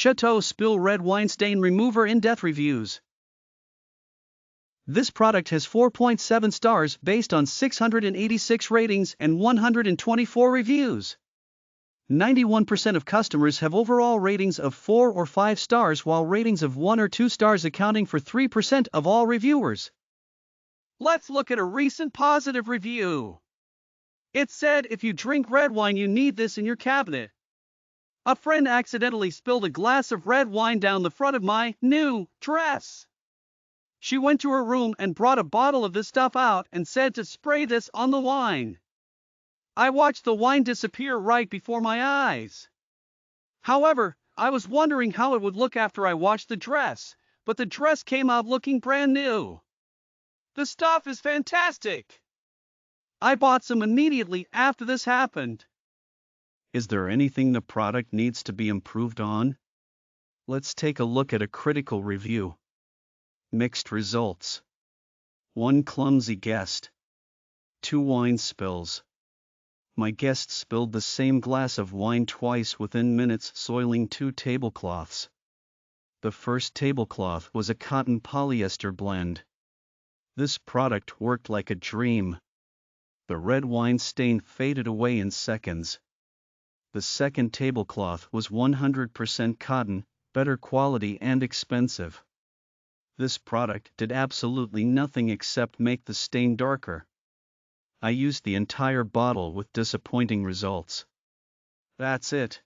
Chateau Spill Red Wine Stain Remover in-depth reviews. This product has 4.7 stars based on 686 ratings and 124 reviews. 91% of customers have overall ratings of 4 or 5 stars, while ratings of 1 or 2 stars accounting for 3% of all reviewers. Let's look at a recent positive review. It said, if you drink red wine, you need this in your cabinet. A friend accidentally spilled a glass of red wine down the front of my new dress. She went to her room and brought a bottle of this stuff out and said to spray this on the wine. I watched the wine disappear right before my eyes. However, I was wondering how it would look after I washed the dress, but the dress came out looking brand new. The stuff is fantastic. I bought some immediately after this happened. Is there anything the product needs to be improved on? Let's take a look at a critical review. Mixed results. 1 clumsy guest. 2 wine spills. My guest spilled the same glass of wine twice within minutes, soiling 2 tablecloths. The first tablecloth was a cotton polyester blend. This product worked like a dream. The red wine stain faded away in seconds. The second tablecloth was 100% cotton, better quality and expensive. This product did absolutely nothing except make the stain darker. I used the entire bottle with disappointing results. That's it.